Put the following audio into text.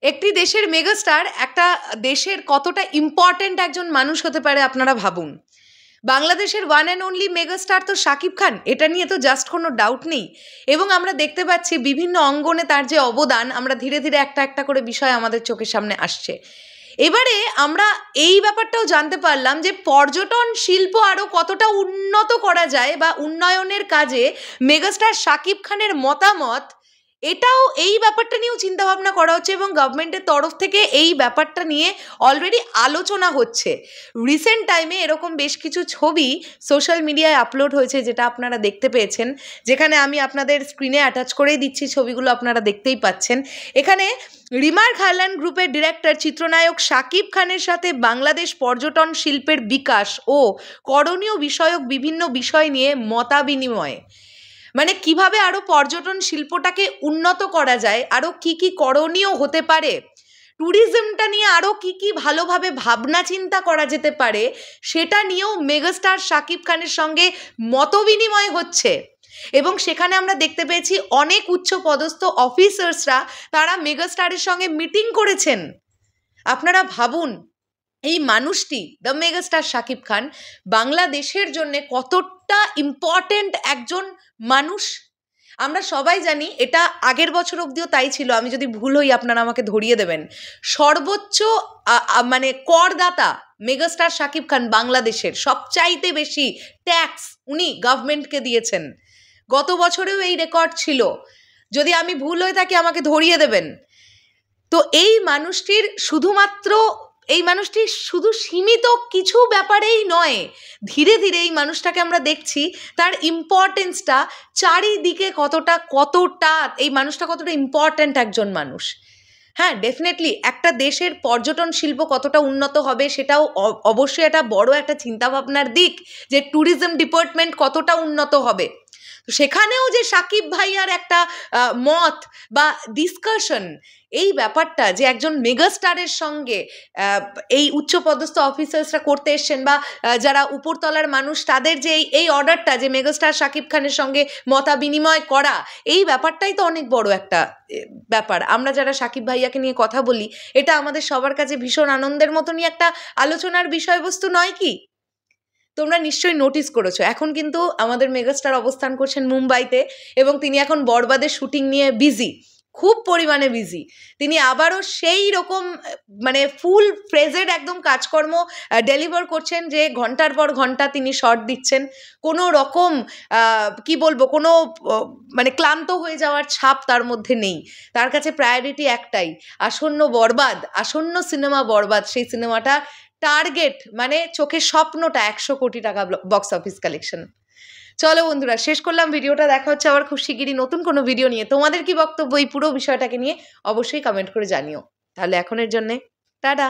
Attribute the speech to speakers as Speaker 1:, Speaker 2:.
Speaker 1: একটি দেশের মেগাস্টার একটা দেশের কতটা ইম্পর্ট্যান্ট একজন মানুষ হতে পারে আপনারা ভাবুন। বাংলাদেশের ওয়ান অ্যান্ড অনলি মেগাস্টার তো শাকিব খান, এটা নিয়ে তো জাস্ট কোনো ডাউট নেই। এবং আমরা দেখতে পাচ্ছি বিভিন্ন অঙ্গনে তার যে অবদান, আমরা ধীরে ধীরে একটা একটা করে বিষয় আমাদের চোখের সামনে আসছে। এবারে আমরা এই ব্যাপারটাও জানতে পারলাম যে পর্যটন শিল্প আরও কতটা উন্নত করা যায় বা উন্নয়নের কাজে মেগাস্টার শাকিব খানের মতামত, এটাও এই ব্যাপারটা নিয়েও চিন্তাভাবনা করা হচ্ছে এবং গভর্নমেন্টের তরফ থেকে এই ব্যাপারটা নিয়ে অলরেডি আলোচনা হচ্ছে। রিসেন্ট টাইমে এরকম বেশ কিছু ছবি সোশ্যাল মিডিয়ায় আপলোড হয়েছে, যেটা আপনারা দেখতে পেয়েছেন, যেখানে আমি আপনাদের স্ক্রিনে অ্যাটাচ করেই দিচ্ছি, ছবিগুলো আপনারা দেখতেই পাচ্ছেন। এখানে রিমার্ক আইল্যান্ড গ্রুপের ডিরেক্টর চিত্রনায়ক শাকিব খানের সাথে বাংলাদেশ পর্যটন শিল্পের বিকাশ ও করণীয় বিষয়ক বিভিন্ন বিষয় নিয়ে মতাবিনিময়, মানে কিভাবে আরো পর্যটন শিল্পটাকে উন্নত করা যায়, আরো কি কি করণীয় হতে পারে, ট্যুরিজমটা নিয়ে আরো কি কি ভালোভাবে ভাবনা চিন্তা করা যেতে পারে, সেটা নিয়েও মেগাস্টার শাকিব খানের সঙ্গে মতবিনিময় হচ্ছে। এবং সেখানে আমরা দেখতে পেয়েছি অনেক উচ্চ পদস্থ অফিসার্সরা তারা মেগাস্টারের সঙ্গে মিটিং করেছেন। আপনারা ভাবুন, এই মানুষটি দ্য মেগাস্টার শাকিব খান বাংলাদেশের জন্য কতটা ইম্পর্টেন্ট একজন মানুষ। আমরা সবাই জানি, এটা আগের বছর অবধিও তাই ছিল, আমি যদি ভুল হই আপনারা আমাকে ধরিয়ে দেবেন। সর্বোচ্চ মানে করদাতা মেগাস্টার শাকিব খান, বাংলাদেশের সবচাইতে বেশি ট্যাক্স উনি গভর্নমেন্টকে দিয়েছেন। গত বছরেও এই রেকর্ড ছিল, যদি আমি ভুল হয়ে থাকি আমাকে ধরিয়ে দেবেন। তো এই মানুষটির শুধু সীমিত কিছু ব্যাপারেই নয়, ধীরে ধীরে এই মানুষটাকে আমরা দেখছি তার ইম্পর্টেন্সটা চারিদিকে কতটা এই মানুষটা কতটা ইম্পর্ট্যান্ট একজন মানুষ। হ্যাঁ, ডেফিনেটলি একটা দেশের পর্যটন শিল্প কতটা উন্নত হবে সেটাও অবশ্যই একটা বড় একটা চিন্তাভাবনার দিক, যে ট্যুরিজম ডিপার্টমেন্ট কতটা উন্নত হবে। তো সেখানেও যে শাকিব ভাইয়ার একটা মত বা ডিসকাশন, এই ব্যাপারটা যে একজন মেগাস্টারের সঙ্গে এই উচ্চপদস্থ অফিসার্সরা করতে এসছেন বা যারা উপরতলার মানুষ, তাদের যে এই অর্ডারটা যে মেগাস্টার শাকিব খানের সঙ্গে মতা বিনিময় করা, এই ব্যাপারটাই তো অনেক বড় একটা ব্যাপার। আমরা যারা শাকিব ভাইয়াকে নিয়ে কথা বলি, এটা আমাদের সবার কাছে ভীষণ আনন্দের মতনই একটা আলোচনার বিষয়বস্তু নয় কি? তোমরা নিশ্চয়ই নোটিস করেছো, এখন কিন্তু আমাদের মেগাস্টার অবস্থান করছেন মুম্বাইতে এবং তিনি এখন বরবাদের শুটিং নিয়ে বিজি, খুব পরিমাণে বিজি। তিনি আবারও সেই রকম মানে ফুল ফ্রেজেড একদম কাজকর্ম ডেলিভার করছেন, যে ঘন্টার পর ঘন্টা তিনি শর্ট দিচ্ছেন, কোনো রকম কি বলবো, কোনো মানে ক্লান্ত হয়ে যাওয়ার ছাপ তার মধ্যে নেই। তার কাছে প্রায়োরিটি একটাই, আসন্ন সিনেমা বরবাদ, সেই সিনেমাটা টার্গেট মানে চোখের স্বপ্নটা 100 কোটি টাকা বক্স অফিস কালেকশন। চলো বন্ধুরা, শেষ করলাম ভিডিওটা, দেখা হচ্ছে আবার খুব শিগগিরই নতুন কোনো ভিডিও নিয়ে। তোমাদের কি বক্তব্য এই পুরো বিষয়টাকে নিয়ে অবশ্যই কমেন্ট করে জানিও। তাহলে এখনের জন্যে টাটা।